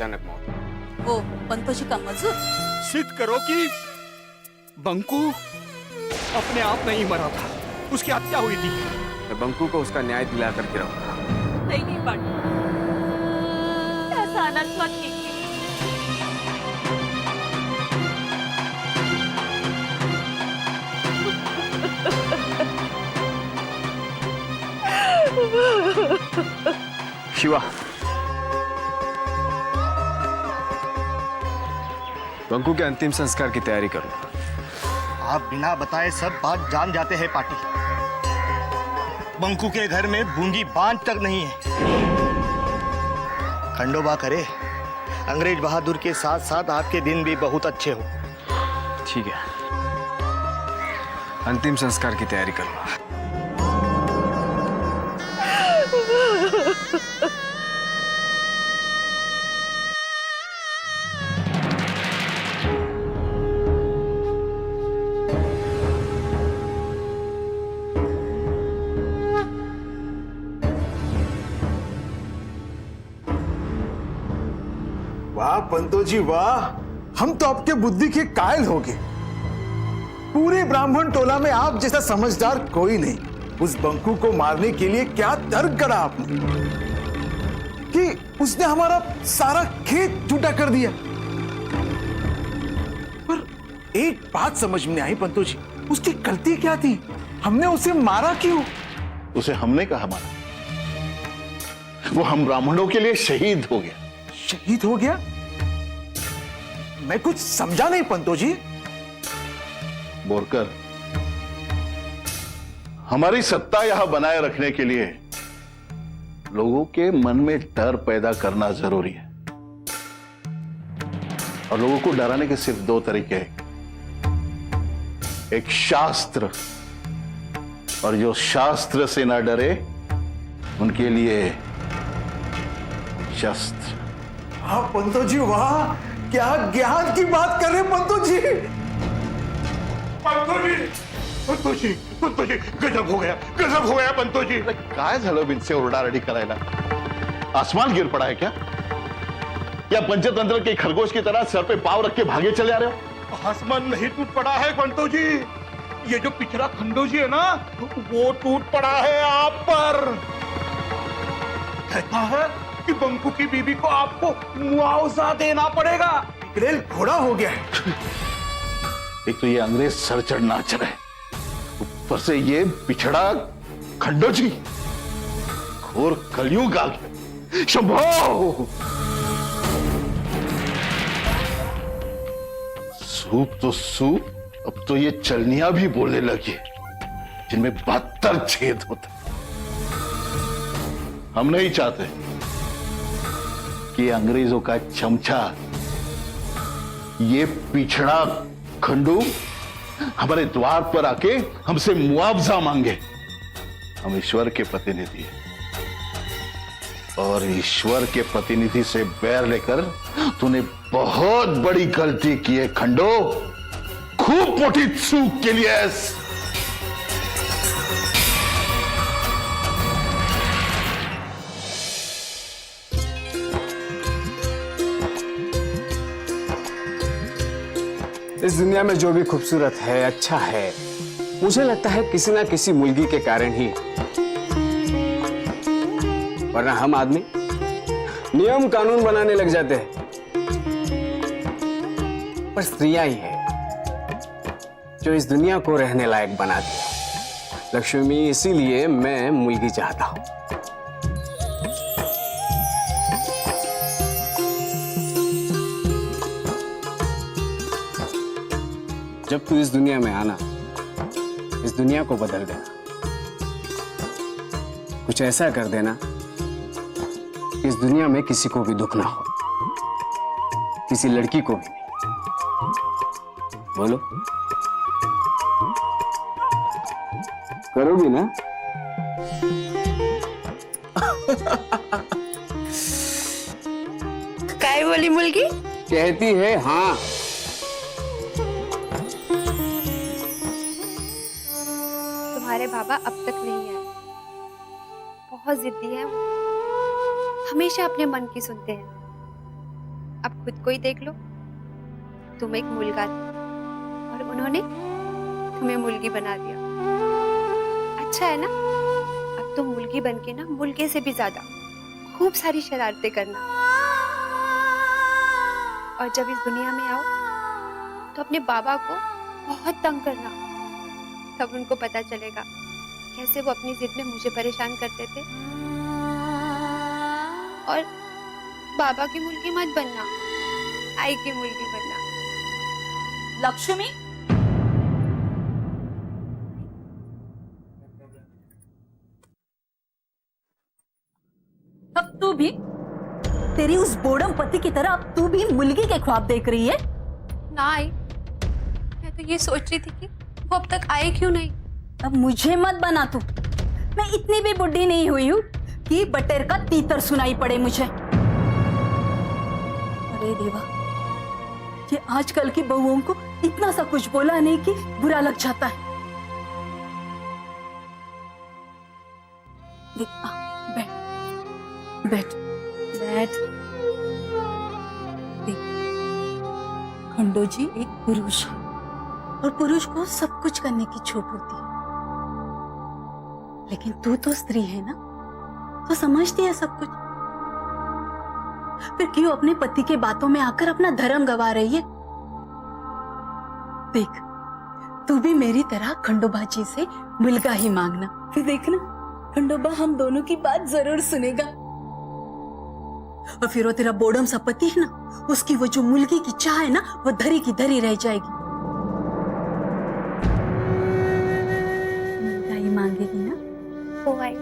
अचानक मौत। वो पंतोजी का मजूर? सिद्ध करो कि बंकू अपने आप नहीं मरा था, उसकी हत्या हुई थी। मैं बंकू को उसका न्याय दिला कर गिराऊंगा। नहीं पांडे, ऐसा अनर्थ मत कीजिए। शिवा, बंकू के अंतिम संस्कार की तैयारी कर लो। आप बिना बताए सब बात जान जाते हैं पाटी। बंकू के घर में बूंदी बांझ तक नहीं है। खंडोबा करे, अंग्रेज बहादुर के साथ साथ आपके दिन भी बहुत अच्छे हो। ठीक है, अंतिम संस्कार की तैयारी कर लो। वाह पंतो जी वाह, हम तो आपके बुद्धि के कायल हो गए। पूरे ब्राह्मण टोला में आप जैसा समझदार कोई नहीं। उस बंकू को मारने के लिए क्या तर्क करा आपने कि उसने हमारा सारा खेत झूठा कर दिया। पर एक बात समझ में नहीं आई पंतो जी, उसकी गलती क्या थी? हमने उसे मारा क्यों? उसे हमने कहा मारा? वो हम ब्राह्मणों के लिए शहीद हो गया। शहीद हो गया? मैं कुछ समझा नहीं पंतो जी। बोरकर, हमारी सत्ता यहां बनाए रखने के लिए लोगों के मन में डर पैदा करना जरूरी है, और लोगों को डराने के सिर्फ दो तरीके हैं। एक शास्त्र, और जो शास्त्र से ना डरे उनके लिए शस्त्र। हाँ पंतो जी वाह, क्या ज्ञान की बात कर रहे हैं पंतो जी। पंतो जी गजब हो गया पंतो जी। काय झालं बिनसे ओरडारडी करायला? आसमान गिर पड़ा है क्या? या पंचतंत्र के खरगोश की तरह सर पे पाव रख के भागे चले आ रहे हो? आसमान नहीं टूट पड़ा है पंतो जी, ये जो पिछड़ा खंडोजी है ना, वो टूट पड़ा है आप पर। कहता है कि बंकू की बीबी को आपको मुआवजा देना पड़ेगा। बिगड़ेल घोड़ा हो गया है। एक तो ये अंग्रेज सर चढ़ नाच रहे, ऊपर से ये पिछड़ा खंडोजी। घोर कलयुग आ गया। शंभो! सूप तो सूप, अब तो ये चलनियां भी बोलने लगी जिनमें 72 छेद होते। हम नहीं चाहते कि अंग्रेजों का चमचा ये पिछड़ा खंडू हमारे द्वार पर आके हमसे मुआवजा मांगे। हम ईश्वर के प्रतिनिधि हैं, और ईश्वर के प्रतिनिधि से बैर लेकर तूने बहुत बड़ी गलती की है खंडो। खूब मोटी चूक के लिए इस दुनिया में जो भी खूबसूरत है, अच्छा है, मुझे लगता है किसी ना किसी मुलगी के कारण ही। वरना हम आदमी नियम कानून बनाने लग जाते हैं, पर स्त्रियां ही है जो इस दुनिया को रहने लायक बनाती है। लक्ष्मी, इसीलिए मैं मुलगी चाहता हूं। जब तू इस दुनिया में आना, इस दुनिया को बदल देना। कुछ ऐसा कर देना कि इस दुनिया में किसी को भी दुख ना हो, किसी लड़की को भी नहीं। बोलो, करोगी ना? काय बोली मुलगी? कहती है हाँ। तुम्हारे बाबा अब तक नहीं आए, बहुत जिद्दी है वो, हमेशा अपने मन की सुनते हैं। अब खुद को ही देख लो। तुम एक मुलगा थे और उन्होंने तुम्हें मुलगी बना दिया। अच्छा है ना, अब तुम मुलगी बनके ना मुलगे से भी ज्यादा खूब सारी शरारतें करना, और जब इस दुनिया में आओ तो अपने बाबा को बहुत तंग करना। तब उनको पता चलेगा कैसे वो अपनी जिद में मुझे परेशान करते थे। और बाबा की मुलगी मत बनना, आई की मुलगी बनना। लक्ष्मी, अब तू भी तेरी उस बोड़म पति की तरह अब तू भी मुलगी के ख्वाब देख रही है? ना आई, मैं तो ये सोच रही थी कि वो अब तक आए क्यों नहीं। अब मुझे मत बना तू, मैं इतनी भी बुढ़ी नहीं हुई हूँ कि बटेर का तीतर सुनाई पड़े मुझे। अरे देवा, ये आजकल की बहुओं को इतना सा कुछ बोला नहीं कि बुरा लग जाता है। देख, बैठ बैठ बैठ। देख, खंडो जी एक पुरुष है और पुरुष को सब कुछ करने की छूट होती है, लेकिन तू तो स्त्री है ना, तो समझती है सब कुछ। फिर क्यों अपने पति के बातों में आकर अपना धर्म गवा रही है? देख, तू भी मेरी तरह खंडोबा जी से मुलगा ही मांगना, फिर देखना खंडोबा हम दोनों की बात जरूर सुनेगा। और फिर वो तेरा बोडम सा पति है ना, उसकी वो जो मुलगी की चाह है ना, वो धरी की धरी रह जाएगी। मुलगा ही मांगेगी ना? ओ आई।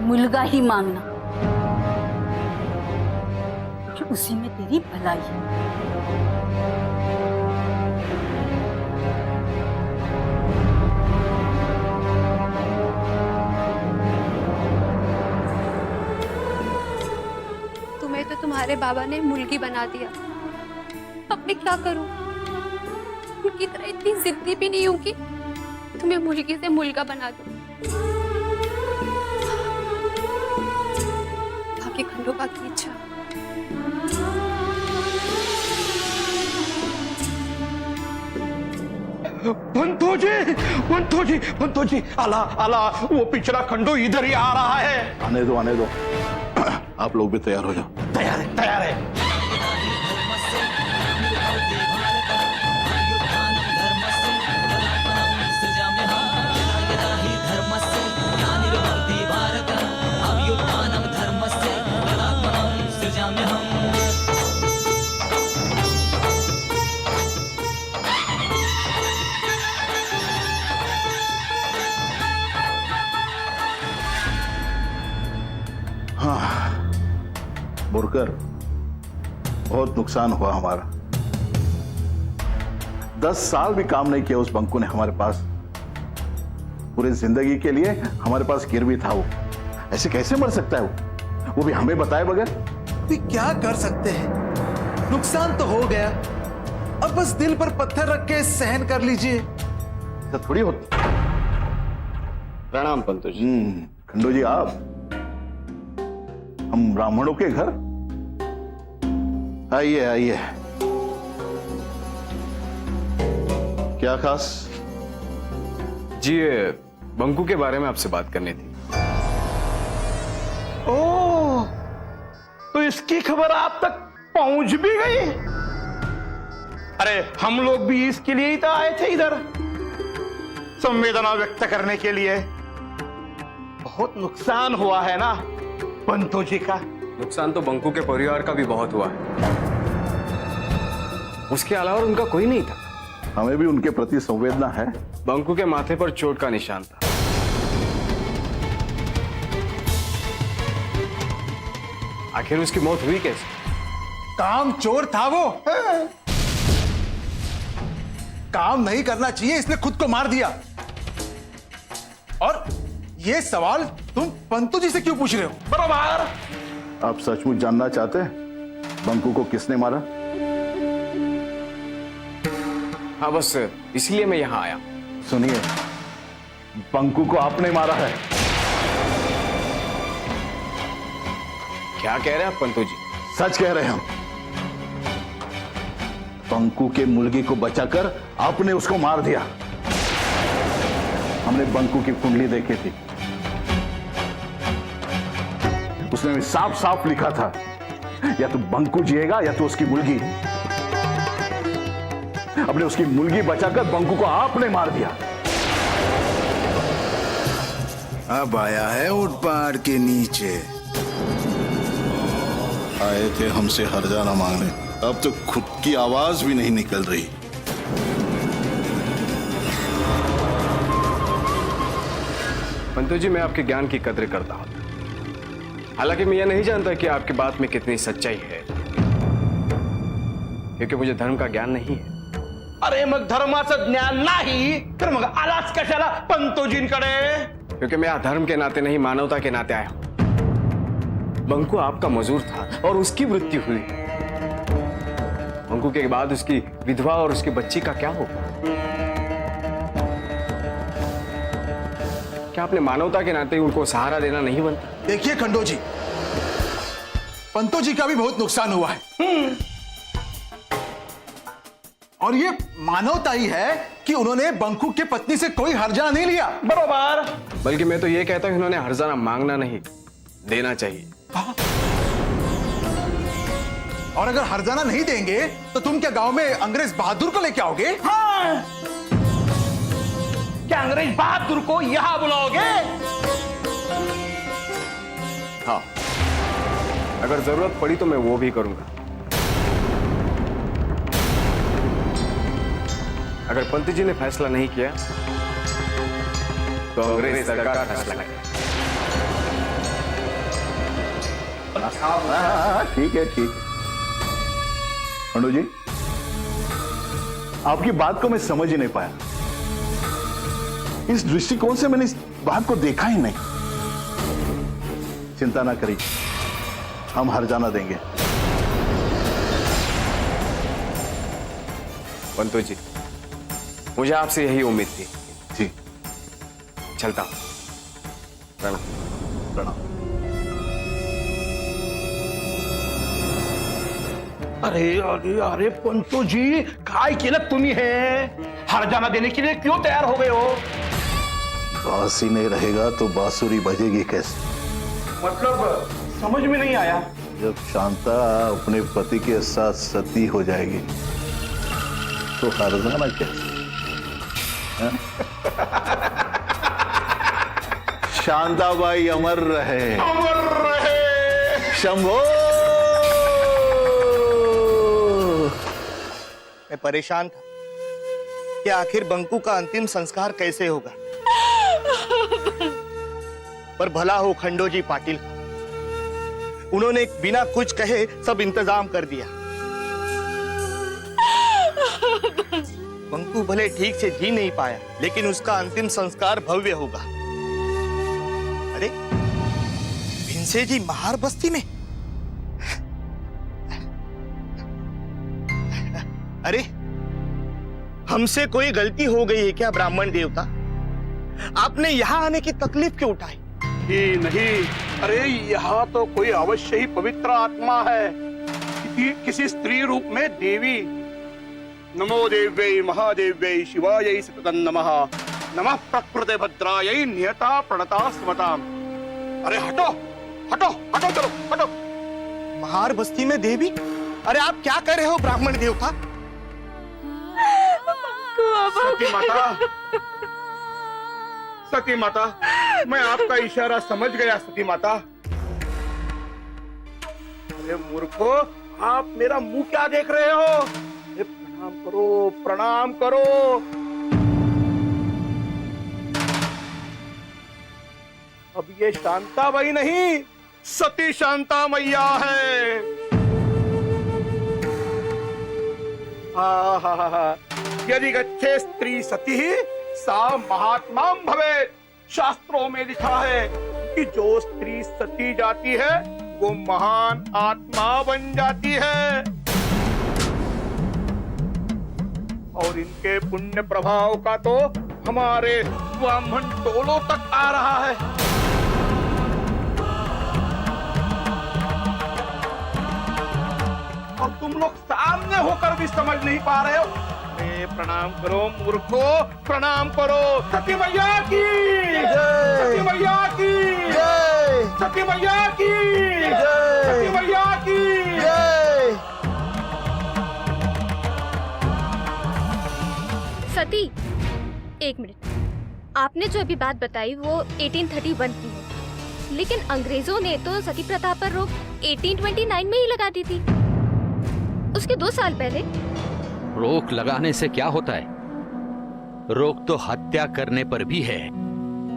मुलगा ही मांगना, क्योंकि उसी में तेरी भलाई है। तुम्हें तो तुम्हारे बाबा ने मुलगी बना दिया, अब मैं क्या करूं? उनकी तरह इतनी जिद्दी भी नहीं हूं कि तुम्हें मुलगी से मुलगा बना दूं। बाकी खंडोबा की इच्छा। बंतो जी, आला आला, वो पिछड़ा खंडो इधर ही आ रहा है। आने दो, आने दो। आप लोग भी तैयार हो जाओ। तैयार है, तैयार है। बुरकर, बहुत नुकसान हुआ हमारा। 10 साल भी काम नहीं किया उस बंकू ने हमारे पास। पूरी जिंदगी के लिए हमारे पास गिरवी था वो। ऐसे कैसे मर सकता है वो भी हमें बताए बगैर? तो क्या कर सकते हैं, नुकसान तो हो गया, अब बस दिल पर पत्थर रख के सहन कर लीजिए। ऐसा थोड़ी होता। प्रणाम पंतु जी। खंडू जी, आप हम ब्राह्मणों के घर? आइए आइए। क्या खास? जी, ये बंकू के बारे में आपसे बात करनी थी। ओह, तो इसकी खबर आप तक पहुंच भी गई? अरे हम लोग भी इसके लिए ही तो आए थे इधर, संवेदना व्यक्त करने के लिए। बहुत नुकसान हुआ है ना पंतो जी का? नुकसान तो बंकू के परिवार का भी बहुत हुआ है, उसके अलावा उनका कोई नहीं था। हमें भी उनके प्रति संवेदना है। बंकू के माथे पर चोट का निशान था। आखिर उसकी मौत हुई कैसे? काम चोर था वो, काम नहीं करना चाहिए इसने खुद को मार दिया। और ये सवाल तुम पंतु जी से क्यों पूछ रहे हो? बराबर। आप सचमुच जानना चाहते हैं बंकू को किसने मारा? हाँ, बस इसलिए मैं यहाँ आया। सुनिए, बंकू को आपने मारा है। क्या कह रहे हैं आप पंतु जी? सच कह रहे हैं हम। बंकू के मुर्गी को बचाकर आपने उसको मार दिया। हमने बंकू की कुंडली देखी थी, उसने साफ साफ लिखा था या तो बंकू जिएगा या तो उसकी मुर्गी। अपने उसकी मुर्गी बचाकर बंकू को आपने मार दिया। अब आया है ऊंट पहाड़ के नीचे। आए थे हमसे हरजाना मांगने, अब तो खुद की आवाज भी नहीं निकल रही। पंतु जी, मैं आपके ज्ञान की कद्र करता हूं। हालांकि मैं यह नहीं जानता कि आपकी बात में कितनी सच्चाई है, क्योंकि मुझे धर्म का ज्ञान नहीं है। अरे मग धर्माचं ज्ञान नाही तर मग आलाच कशाला पंतोजींकडे? क्योंकि मैं यहाँ धर्म के नाते नहीं, मानवता के नाते आया हूं। बंकू आपका मजूर था और उसकी मृत्यु हुई। बंकू के बाद उसकी विधवा और उसकी बच्ची का क्या होगा? क्या आपने मानवता के नाते उनको सहारा देना नहीं बनता? देखिए खंडो जी, पंतो जी का भी बहुत नुकसान हुआ है और ये मानवता ही है कि उन्होंने बंकू के पत्नी से कोई हर्जाना नहीं लिया। बरोबर। बल्कि मैं तो ये कहता हूं उन्होंने हर्जाना मांगना नहीं, देना चाहिए। और अगर हर्जाना नहीं देंगे तो तुम क्या गांव में अंग्रेज बहादुर को लेके आओगे? हाँ। क्या अंग्रेज बहादुर को यहां बुलाओगे? हाँ, अगर जरूरत पड़ी तो मैं वो भी करूंगा। अगर पंत जी ने फैसला नहीं किया तो अंग्रेज सरकार फैसला करेगी। ठीक है, ठीक है। खंडू जी, आपकी बात को मैं समझ ही नहीं पाया। इस दृष्टिकोण से मैंने इस बात को देखा ही नहीं। चिंता ना करिए, हम हर्जाना देंगे। पंतु जी, मुझे आपसे यही उम्मीद थी। जी, चलता हूं। प्रणाम। प्रणाम। अरे अरे अरे पंतु जी, काय केलं तुम्ही हे? हरजाना देने के लिए क्यों तैयार हो गए हो? बांस ही नहीं रहेगा तो बांसुरी बजेगी कैसे? मतलब समझ में नहीं आया। जब शांता अपने पति के साथ सती हो जाएगी तो हर्जाना कैसे? शांताबाई अमर रहे, अमर रहे। शंभो। मैं परेशान था कि आखिर बंकू का अंतिम संस्कार कैसे होगा, पर भला हो खंडो जी पाटिल का, उन्होंने बिना कुछ कहे सब इंतजाम कर दिया। बंकू भले ठीक से जी नहीं पाया, लेकिन उसका अंतिम संस्कार भव्य होगा। अरे भिंसे जी महार बस्ती में? अरे हमसे कोई गलती हो गई है क्या ब्राह्मण देवता? आपने यहाँ आने की तकलीफ क्यों उठाई? नहीं, अरे यहाँ तो कोई अवश्य ही पवित्र आत्मा है, किसी स्त्री रूप में देवी। नमो देव्यै महादेव्यै शिवायै सततं नमः। नमः प्रकृते भद्रायै नियता प्रणता स्मताम्। अरे हटो हटो हटो, चलो हटो। महार बस्ती में देवी? अरे आप क्या कर रहे हो ब्राह्मण देवता? सती माता, सती माता, मैं आपका इशारा समझ गया सती माता। अरे मूर्खो, आप मेरा मुंह क्या देख रहे हो? अरे प्रणाम करो, प्रणाम करो। अब ये शांताबाई नहीं, सती शांता मैया है। हा। यदि गच्छे स्त्री सती सा महात्मा भवेत्। शास्त्रों में लिखा है कि जो स्त्री सती जाती है वो महान आत्मा बन जाती है, और इनके पुण्य प्रभाव का तो हमारे ब्राह्मण टोलों तक आ रहा है। और तुम लोग सामने होकर भी समझ नहीं पा रहे हो। अरे प्रणाम करो मूर्खो, प्रणाम करो। सती मैया की जय, सती मैया की जय, सती मैया की जय, सती मैया की जय। सती, एक मिनट। आपने जो अभी बात बताई वो 1831 की है, लेकिन अंग्रेजों ने तो सती प्रथा पर रोक 1829 में ही लगा दी थी, उसके 2 साल पहले। रोक लगाने से क्या होता है? रोक तो हत्या करने पर भी है,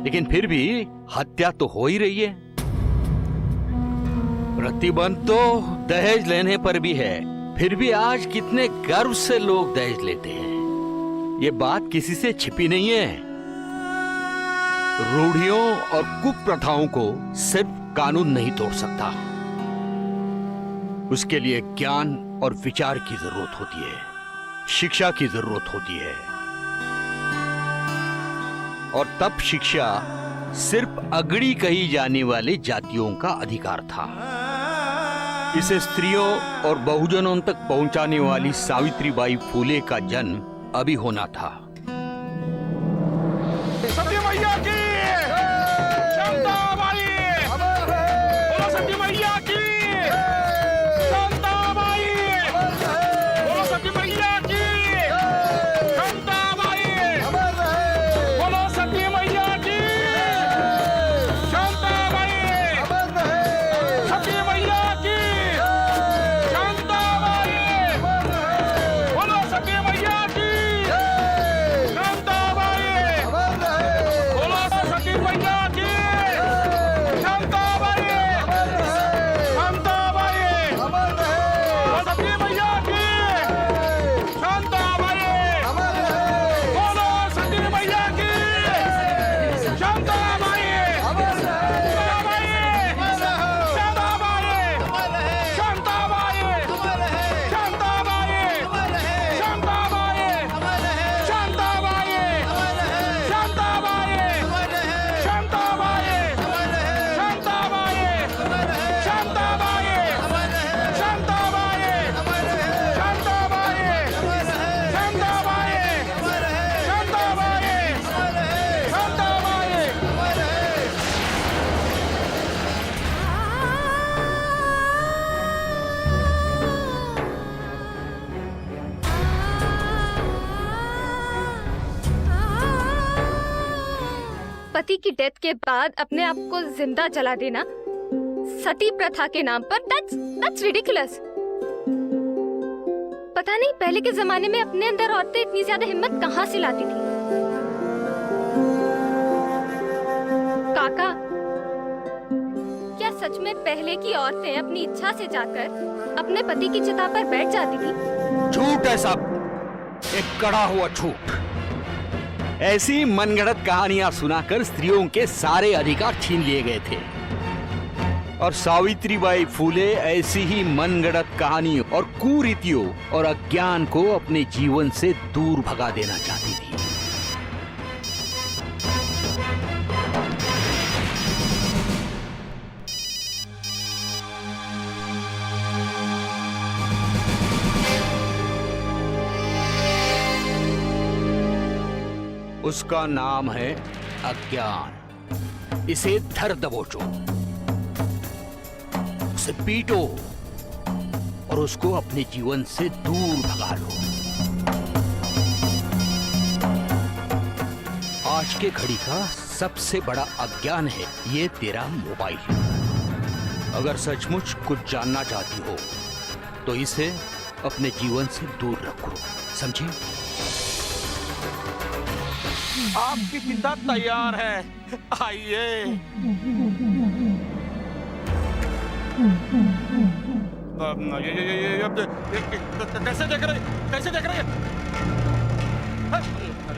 लेकिन फिर भी हत्या तो हो ही रही है। प्रतिबंध तो दहेज लेने पर भी है, फिर भी आज कितने गर्व से लोग दहेज लेते हैं। ये बात किसी से छिपी नहीं है। रूढ़ियों और कुप्रथाओं को सिर्फ कानून नहीं तोड़ सकता, उसके लिए ज्ञान और विचार की जरूरत होती है, शिक्षा की जरूरत होती है। और तब शिक्षा सिर्फ अगड़ी कही जाने वाली जातियों का अधिकार था। इसे स्त्रियों और बहुजनों तक पहुंचाने वाली सावित्रीबाई फूले का जन्म अभी होना था। सती मैया की शांताबाई, बोलो सती मैया की शांताबाई, बोलो सती मैया की शांताबाई, बोलो सती मैया की शांताबाई, सती मैया की शांताबाई, बोलो सती मैया की शांताबाई, बोलो सती मैया की शांताबाई, शांताबाई, बोलो सती मैया की शांताबाई, बोलो सती मैया की शांताबाई, शांताबाई, शांताबाई, शांताबाई, शांताबाई, शांताबाई, शांताबाई, शांताबाई, शांताबाई, शांताबाई, शांताबाई, शांताबाई, पति की डेथ के बाद अपने आप को जिंदा जला देना सती प्रथा के नाम पर, that's ridiculous। पता नहीं पहले के जमाने में अपने अंदर औरतें इतनी ज्यादा हिम्मत कहाँ से लाती थी। काका, क्या सच में पहले की औरतें अपनी इच्छा से जाकर अपने पति की चिता पर बैठ जाती थी? झूठ है सब, एक कड़ा हुआ झूठ। ऐसी मनगढ़ंत कहानियां सुनाकर स्त्रियों के सारे अधिकार छीन लिए गए थे, और सावित्रीबाई फूले ऐसी ही मनगढ़ंत कहानियों और कुरीतियों और अज्ञान को अपने जीवन से दूर भगा देना चाहती थी। उसका नाम है अज्ञान। इसे धर दबोचो, उसे पीटो और उसको अपने जीवन से दूर भगा लो। आज के घड़ी का सबसे बड़ा अज्ञान है ये तेरा मोबाइल। अगर सचमुच कुछ जानना चाहती हो तो इसे अपने जीवन से दूर रखो, समझी? आपकी चिता तैयार है, आइए। कैसे देख रहे, कैसे देख रहे?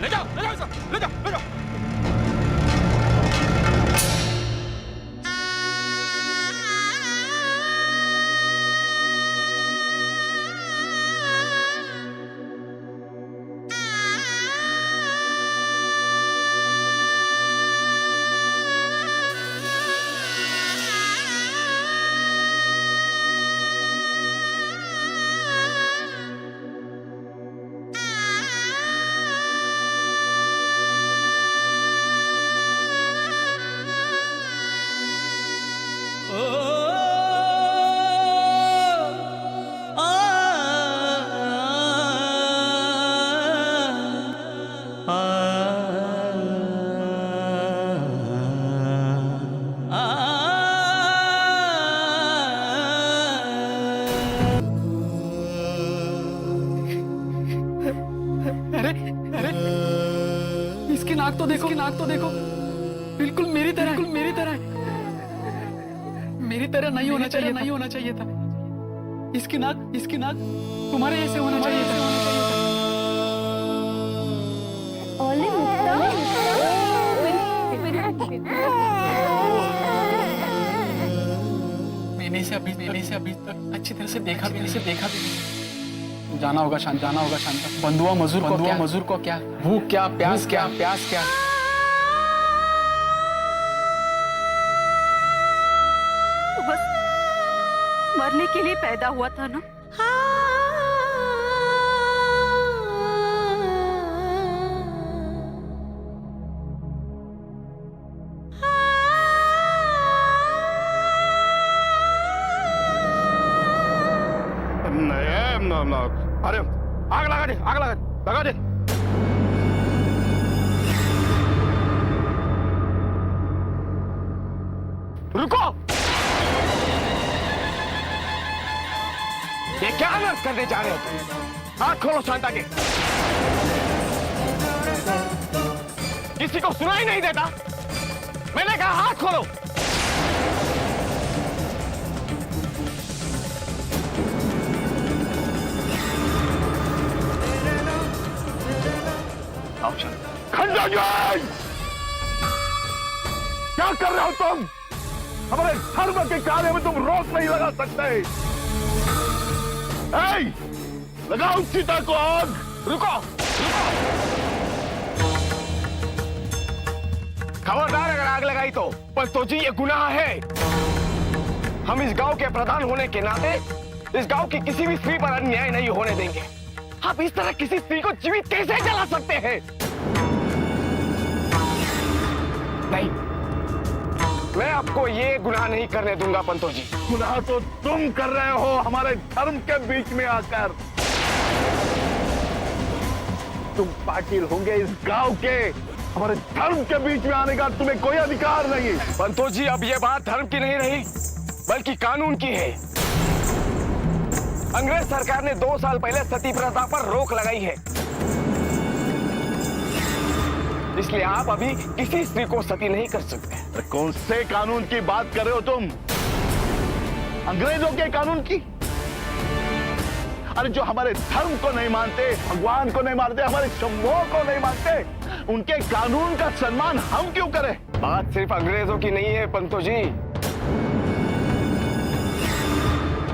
ले जाओ, ले जाओ, ले जाओ, ले जाओ। इसकी नाक तो देखो, बिल्कुल मेरी तरह नहीं होना चाहिए था। इसकी नाक तुम्हारे ऐसे होना चाहिए था। मैंने इसे अभी तक अच्छी तरह से देखा भी नहीं। जाना होगा शांता। बंधुआ मजूर को क्या भूख क्या प्यास क्या बस मरने के लिए पैदा हुआ था ना। अरे आग लगा दे। रुको, ये क्या अनर्थ करने जा रहे हो तुम? हाथ खोलो शांता के। किसी को सुनाई नहीं देता? मैंने कहा हाथ खोलो। खंडा जी, क्या कर रहे हो तुम? हमारे धर्म के कार्य में तुम रोक नहीं लगा सकते। लगाओ सीता को आग। रुको, खबरदार अगर आग लगाई तो जी ये गुनाह है। हम इस गांव के प्रधान होने के नाते इस गांव की किसी भी स्त्री पर अन्याय नहीं होने देंगे। आप इस तरह किसी स्त्री को जीवित कैसे जला सकते हैं? नहीं, मैं आपको ये गुनाह नहीं करने दूंगा पंतो जी। गुनाह तो तुम कर रहे हो हमारे धर्म के बीच में आकर। तुम पाटिल होंगे इस गांव के, हमारे धर्म के बीच में आने का तुम्हें कोई अधिकार नहीं। पंतो जी, अब ये बात धर्म की नहीं रही बल्कि कानून की है। अंग्रेज सरकार ने 2 साल पहले सती प्रथा पर रोक लगाई है, इसलिए आप अभी किसी स्त्री को सती नहीं कर सकते। कौन से कानून की बात कर रहे हो तुम? अंग्रेजों के कानून की? अरे जो हमारे धर्म को नहीं मानते, भगवान को नहीं मानते, हमारे शंभो को नहीं मानते, उनके कानून का सम्मान हम क्यों करें? बात सिर्फ अंग्रेजों की नहीं है पंतो जी,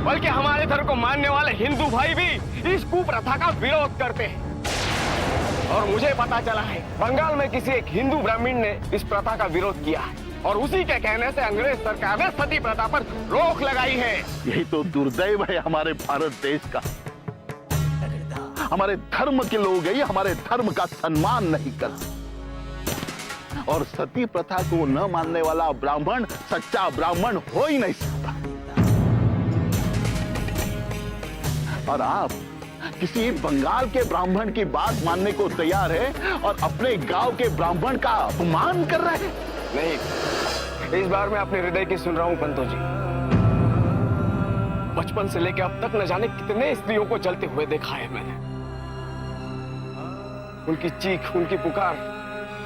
बल्कि हमारे धर्म को मानने वाले हिंदू भाई भी इस कुप्रथा का विरोध करते हैं। और मुझे पता चला है बंगाल में किसी एक हिंदू ब्राह्मण ने इस प्रथा का विरोध किया है और उसी के कहने से अंग्रेज सरकार ने सती प्रथा पर रोक लगाई है। यही तो दुर्दैव है हमारे भारत देश का। हमारे धर्म के लोग ही हमारे धर्म का सम्मान नहीं करते और सती प्रथा को न मानने वाला ब्राह्मण सच्चा ब्राह्मण हो ही नहीं सकता। और आप किसी बंगाल के ब्राह्मण की बात मानने को तैयार है और अपने गांव के ब्राह्मण का अपमान कर रहे हैं। नहीं, इस बार मैं अपने हृदय की सुन रहा हूं पंतो जी। बचपन से लेकर अब तक न जाने कितने स्त्रियों को जलते हुए देखा है मैंने। उनकी चीख, उनकी पुकार,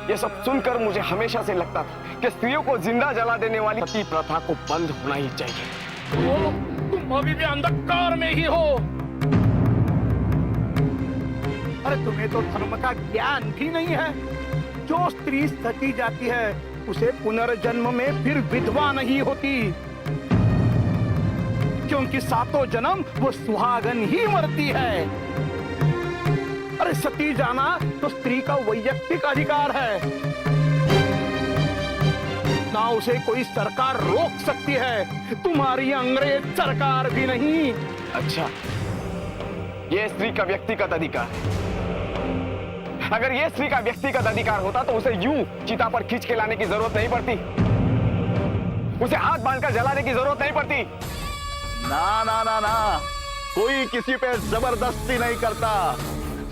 ये सब सुनकर मुझे हमेशा से लगता था कि स्त्रियों को जिंदा जला देने वाली सती प्रथा को बंद होना ही चाहिए। तुम अभी भी अंधकार में ही हो। अरे तुम्हें तो धर्म का ज्ञान भी नहीं है। जो स्त्री सती जाती है उसे पुनर्जन्म में फिर विधवा नहीं होती, क्योंकि 7 जन्म वो सुहागन ही मरती है। अरे सती जाना तो स्त्री का वैयक्तिक अधिकार है, ना उसे कोई सरकार रोक सकती है, तुम्हारी अंग्रेज सरकार भी नहीं। अच्छा, ये स्त्री का व्यक्तिगत अधिकार है। अगर ये स्त्री का व्यक्तिगत अधिकार होता तो उसे यूं चिता पर खींच के लाने की जरूरत नहीं पड़ती, उसे हाथ बांधकर जलाने की जरूरत नहीं पड़ती। ना ना ना ना, कोई किसी पे जबरदस्ती नहीं करता।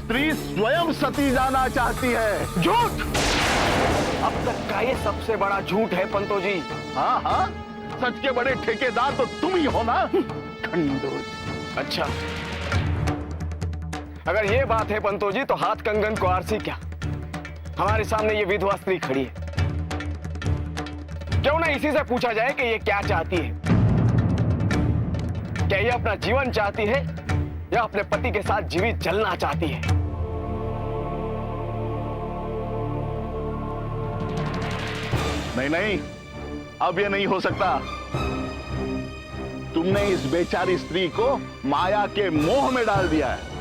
स्त्री स्वयं सती जाना चाहती है। झूठ! अब तक का ये सबसे बड़ा झूठ है पंतो जी। हाँ हाँ, सच के बड़े ठेकेदार तो तुम ही हो ना। खंडोज। अच्छा, अगर ये बात है पंतो जी, तो हाथ कंगन को आरसी क्या, हमारे सामने ये विधवा स्त्री खड़ी है। क्यों ना इसी से पूछा जाए कि ये क्या चाहती है। क्या ये अपना जीवन चाहती है या अपने पति के साथ जीवित जलना चाहती है? नहीं नहीं, अब ये नहीं हो सकता। तुमने इस बेचारी स्त्री को माया के मोह में डाल दिया है,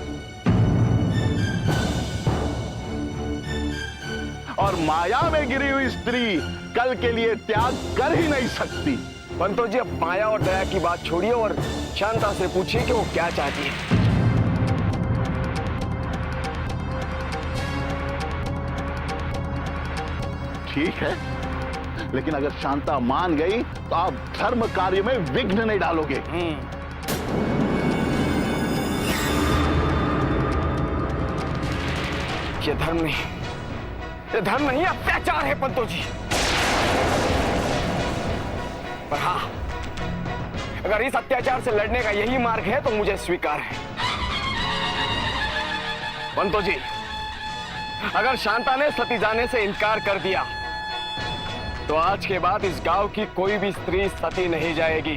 और माया में गिरी हुई स्त्री कल के लिए त्याग कर ही नहीं सकती। पंतो जी, अब माया और दया की बात छोड़िए और शांता से पूछिए कि वो क्या चाहती है। ठीक है, लेकिन अगर शांता मान गई तो आप धर्म कार्य में विघ्न नहीं डालोगे। ये धर्म नहीं, ये धर्म नहीं, अत्याचार है पंतो जी। पर हाँ, अगर इस अत्याचार से लड़ने का यही मार्ग है तो मुझे स्वीकार है। पंतो जी, अगर शांता ने सती जाने से इनकार कर दिया तो आज के बाद इस गांव की कोई भी स्त्री सती नहीं जाएगी।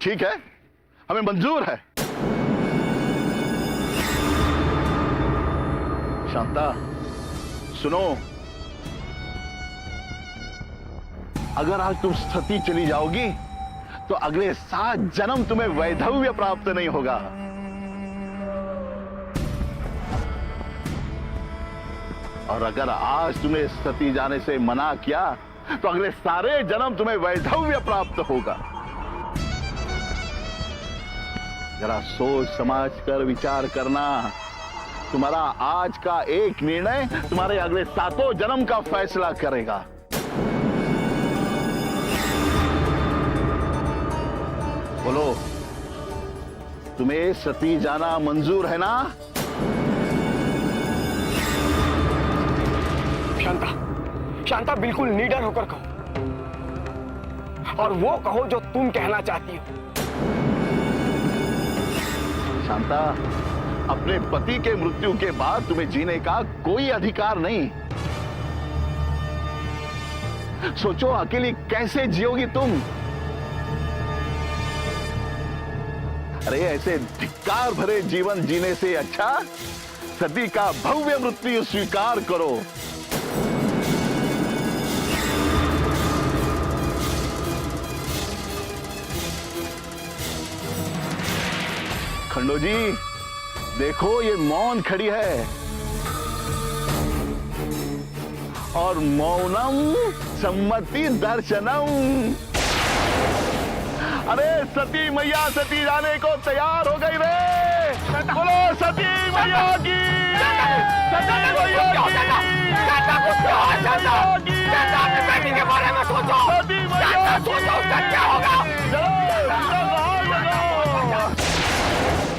ठीक है, हमें मंजूर है। शांता सुनो, अगर आज तुम सती चली जाओगी तो अगले 7 जन्म तुम्हें वैधव्य प्राप्त नहीं होगा। और अगर आज तुम्हें सती जाने से मना किया तो अगले सारे जन्म तुम्हें वैधव्य प्राप्त होगा। जरा सोच समझ कर विचार करना। तुम्हारा आज का एक निर्णय तुम्हारे अगले 7 जन्म का फैसला करेगा। बोलो, तुम्हें सती जाना मंजूर है ना? शांता, शांता बिल्कुल निडर होकर कहो, और वो कहो जो तुम कहना चाहती हो। शांता, अपने पति के मृत्यु के बाद तुम्हें जीने का कोई अधिकार नहीं। सोचो, अकेली कैसे जियोगी तुम? अरे ऐसे धिक्कार भरे जीवन जीने से अच्छा सती का भव्य मृत्यु स्वीकार करो। खंडो जी, देखो ये मौन खड़ी है, और मौनम सम्मति दर्शनम। अरे सती मैया सती जाने को तैयार हो गई रे। बोलो सती मैया की, सती मैया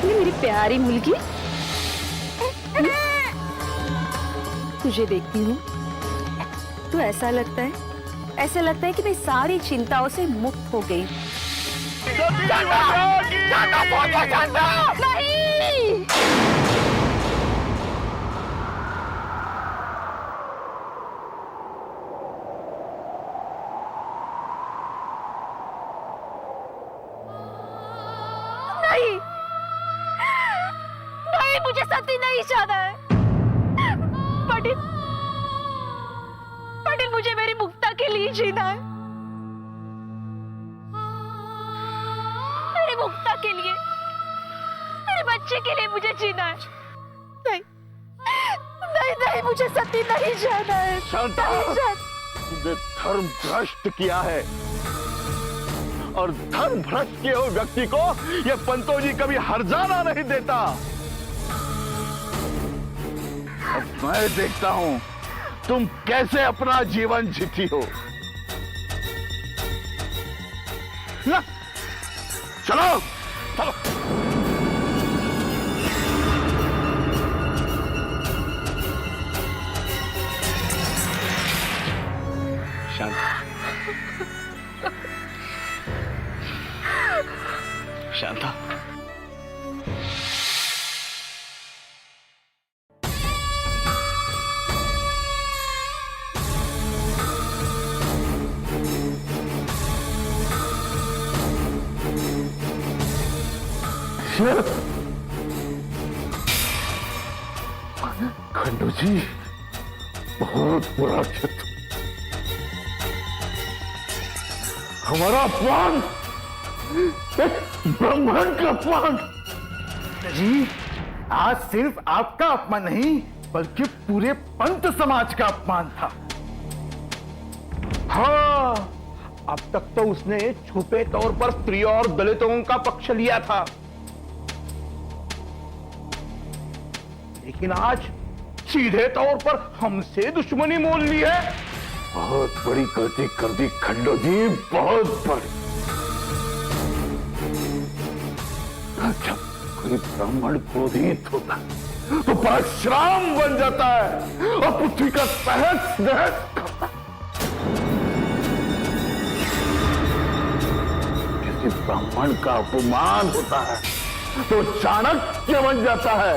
ये मेरी प्यारी मुलगी, तुझे देखती हूँ तो ऐसा लगता है कि मैं सारी चिंताओं से मुक्त हो गई। नहीं! नहीं, मुझे सती नहीं जाना है। पाटिल, मुझे मेरी मुक्ता के लिए जीना है। मेरी मुक्ता के लिए, मेरे बच्चे के लिए मुझे जीना है। नहीं, नहीं, नहीं, मुझे सती नहीं जाना है। शांता, तुमने धर्म भ्रष्ट किया है, और धर्म भ्रष्ट किए हुए व्यक्ति को ये पंतो जी कभी हर्जाना नहीं देता। अब मैं देखता हूं तुम कैसे अपना जीवन जीती हो। ना चलो चलो। शांता, खंडू जी, बहुत बुरा किया तुम। हमारा अपमान, एक ब्राह्मण का अपमान। जी, आज सिर्फ आपका अपमान नहीं बल्कि पूरे पंत समाज का अपमान था। हाँ, अब तक तो उसने छुपे तौर पर स्त्री और दलितों का पक्ष लिया था, लेकिन आज सीधे तौर पर हमसे दुश्मनी मोल ली है। बहुत बड़ी गलती कर दी खंडू जी, बहुत बड़ी। जब कोई ब्राह्मण क्रोधित होता है तो परशुराम बन जाता है और पृथ्वी का तहस नहस करता है। किसी ब्राह्मण का अपमान होता है तो चाणक्य बन जाता है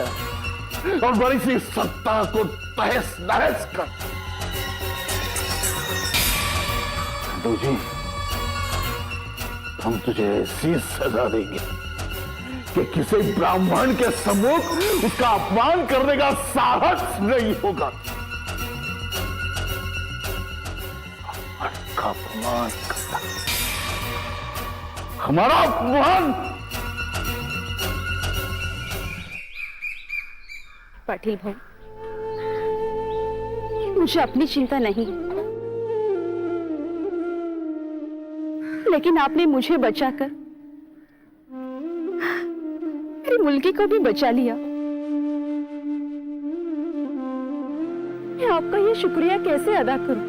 और बड़ी सी सत्ता को तहस नहस कर। खंडू जी, हम तुझे ऐसी सजा देंगे कि किसी ब्राह्मण के सम्मुख उसका अपमान करने का साहस नहीं होगा। का अपमान करना, हमारा अपमान। पाटिल भाऊ, मुझे अपनी चिंता नहीं, लेकिन आपने मुझे बचाकर मेरी मुल्की को भी बचा लिया। मैं आपका ये शुक्रिया कैसे अदा करूं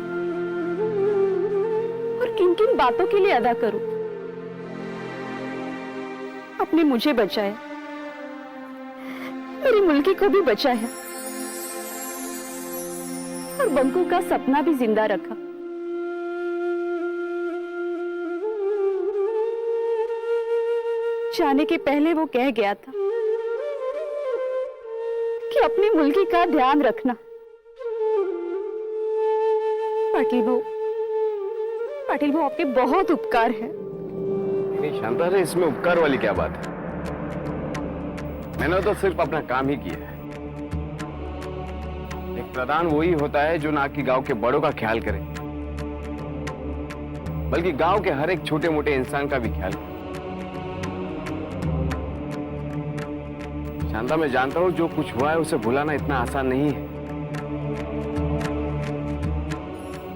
और किन किन बातों के लिए अदा करूं? आपने मुझे बचाया, मेरी मुल्की को भी बचाया और बंकू का सपना भी जिंदा रखा। जाने के पहले वो कह गया था कि अपनी मुल्की का ध्यान रखना। पाटिल भाऊ आपके बहुत उपकार है। नहीं शांता, इसमें उपकार वाली क्या बात है? मैंने तो सिर्फ अपना काम ही किया है। एक प्रधान वही होता है जो ना कि गांव के बड़ों का ख्याल करे, बल्कि गांव के हर एक छोटे मोटे इंसान का भी ख्याल करे। शांता, मैं जानता हूं जो कुछ हुआ है उसे भुलाना इतना आसान नहीं है,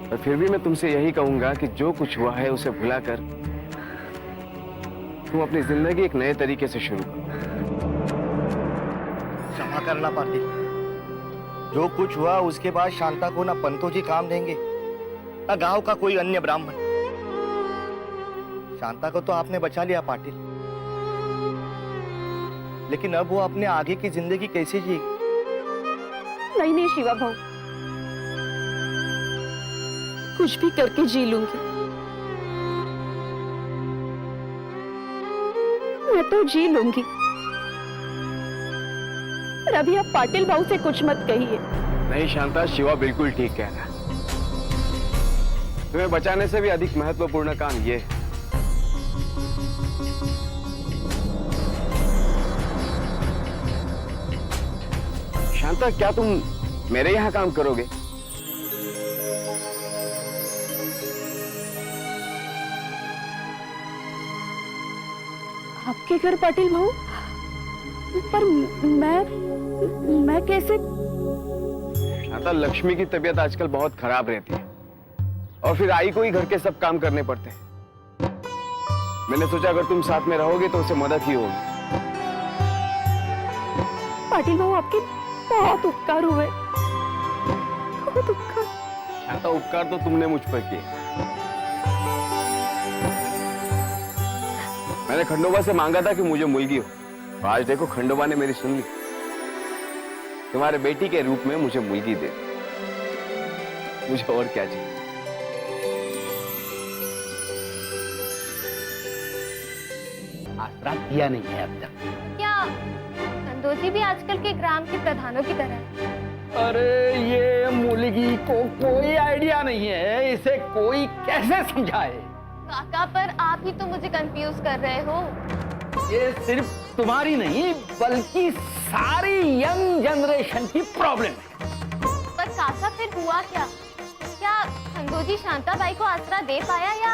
पर फिर भी मैं तुमसे यही कहूंगा कि जो कुछ हुआ है उसे भुलाकर तुम अपनी जिंदगी एक नए तरीके से शुरू करो। क्षमा करना पाटिल, जो कुछ हुआ उसके बाद शांता को ना पंतो जी काम देंगे ना गांव का कोई अन्य ब्राह्मण। शांता को तो आपने बचा लिया पाटिल, लेकिन अब वो अपने आगे की जिंदगी कैसे जिएगी? नहीं शिवा भाऊ, कुछ भी करके जी लूंगी। मैं तो जी लूंगी, पर अभी आप पाटिल भाऊ से कुछ मत कहिए। नहीं शांता, शिवा बिल्कुल ठीक कह रहा है। तुम्हें बचाने से भी अधिक महत्वपूर्ण काम ये है। शांता, क्या तुम मेरे यहां काम करोगे? आपके घर पाटिल भाऊ? पर मैं कैसे? शांता, लक्ष्मी की तबीयत आजकल बहुत खराब रहती है और फिर आई को ही घर के सब काम करने पड़ते हैं। मैंने सोचा अगर तुम साथ में रहोगे तो उसे मदद ही होगी। पाटिल भाऊ, आपके बहुत उपकार हुए, बहुत उपकार। शांता, उपकार तो तुमने मुझ पर किए, मैंने खंडोबा से मांगा था कि मुझे मुलगी हो। आज देखो खंडोबा ने मेरी सुन ली। तुम्हारे बेटी के रूप में मुझे मुलगी दे दी। मुझे और क्या चाहिए? आसरा दिया नहीं है अब तक। क्या संदोजी भी आजकल के ग्राम के प्रधानों की तरह है? अरे ये मुलगी को कोई आइडिया नहीं है, इसे कोई कैसे समझाए? काका, पर आप ही तो मुझे कंफ्यूज कर रहे हो। ये सिर्फ तुम्हारी नहीं बल्कि सारी यंग जनरेशन की प्रॉब्लम है। पर काका, फिर हुआ क्या? क्या संदोजी शांताबाई को आसरा दे पाया या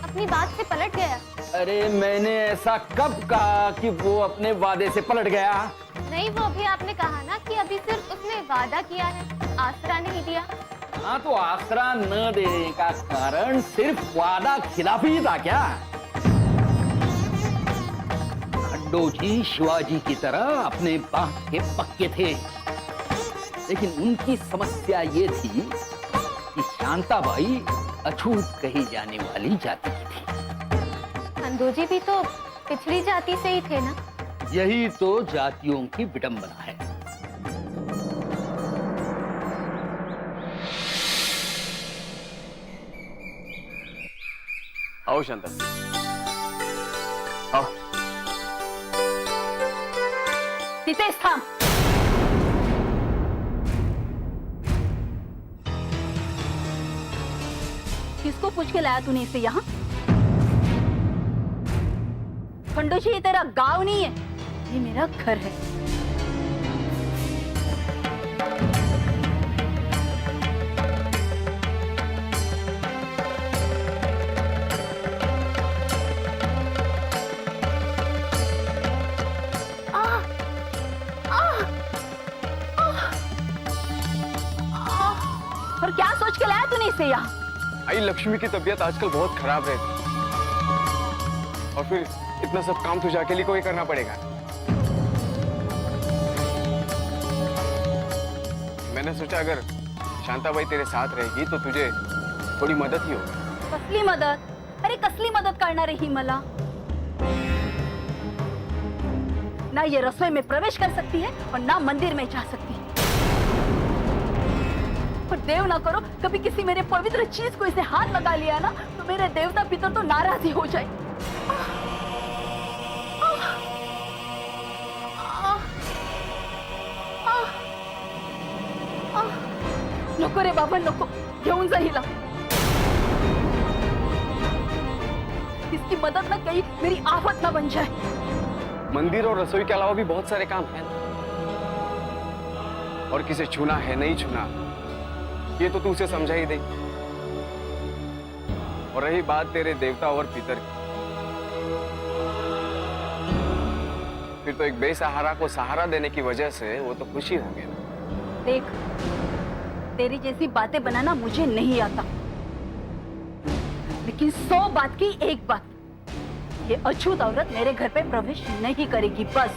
अपनी बात से पलट गया? अरे मैंने ऐसा कब कहा कि वो अपने वादे से पलट गया? नहीं, वो अभी आपने कहा ना कि अभी सिर्फ उसने वादा किया है, आसरा नहीं दिया। हाँ, तो आसरा न देने का कारण सिर्फ वादा खिलाफी था क्या? खंडोजी शिवाजी की तरह अपने बात के पक्के थे, लेकिन उनकी समस्या ये थी कि शांताबाई अछूत कही जाने वाली जाति की थी। संदोजी भी तो पिछड़ी जाति से ही थे ना? यही तो जातियों की विडंबना है। आओ शांता, आओ। तिथेच थांब। किसको पूछ के लाया तूने इसे यहाँ? खंडोजी, ये तेरा गांव नहीं है, ये मेरा घर है। और क्या सोच के लाया तूने इसे यहाँ? आई, लक्ष्मी की तबीयत आजकल बहुत खराब रहती और फिर इतना सब काम तुझे अकेले को ही करना पड़ेगा। मैंने सोचा अगर शांताबाई तेरे साथ रहेगी तो तुझे थोड़ी मदद ही होगी। कसली मदत? अरे कसली मदत करणार ही मला? ना ये रसोई में प्रवेश कर सकती है और ना मंदिर में जा सकती है। और देव ना करो कभी किसी मेरे पवित्र चीज को इसने हाथ लगा लिया ना, तो मेरे देवता पितर तो नाराज ही हो जाए। नको रे बाबा, नको, घेऊन जा हिला। इसकी मदद ना कहीं मेरी आफत ना बन जाए। मंदिर और रसोई के अलावा भी बहुत सारे काम हैं और किसे छूना है नहीं छूना ये तो तू उसे समझा ही दे। और रही बात तेरे देवता और पितर की, फिर तो एक बेसहारा को सहारा देने की वजह से वो तो खुशी हो गया। देख, तेरी जैसी बातें बनाना मुझे नहीं आता, लेकिन 100 बात की एक बात, ये अछूत औरत मेरे घर पे प्रवेश नहीं करेगी, बस।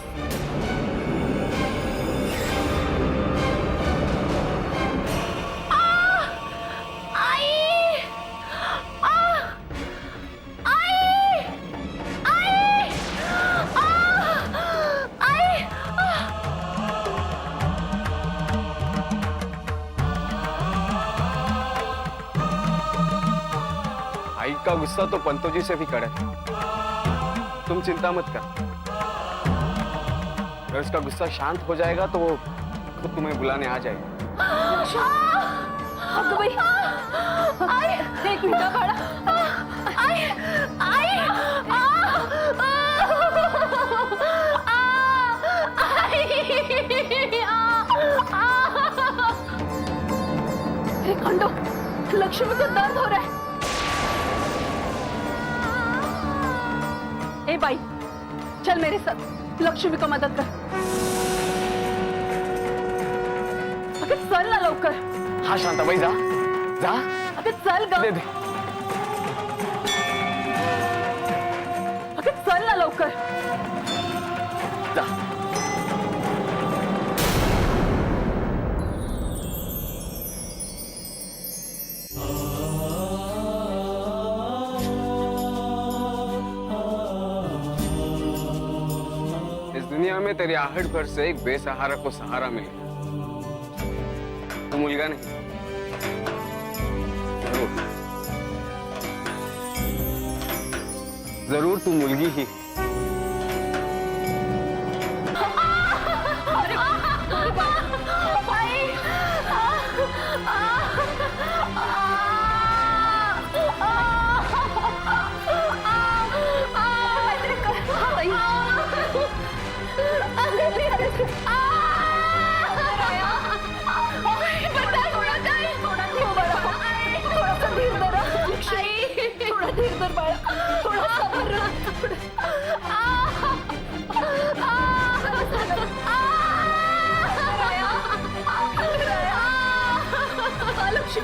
आई का गुस्सा तो पंतो जी से भी कड़क है, तुम चिंता मत कर। अगर उसका गुस्सा शांत हो जाएगा तो वो खुद तुम्हें बुलाने आ जाएगा। भाई, एक मिनट बड़ा, खंडो, लक्ष्मी को दर्द हो रहा है। ए भाई, चल मेरे साथ, लक्ष्मी को मदद कर। अगर चल ना लवकर। हाँ शांताबाई, जा जा। अगर चल ग। दे दे। अगर चल ना लवकर। जा। दुनिया में तेरी आहट भर से एक बेसहारा को सहारा मिल गया। तू मुलगा नहीं, जरूर तू मुलगी ही। थोड़ा धीर धर बाळा, थोड़ा सबर लक्ष्मी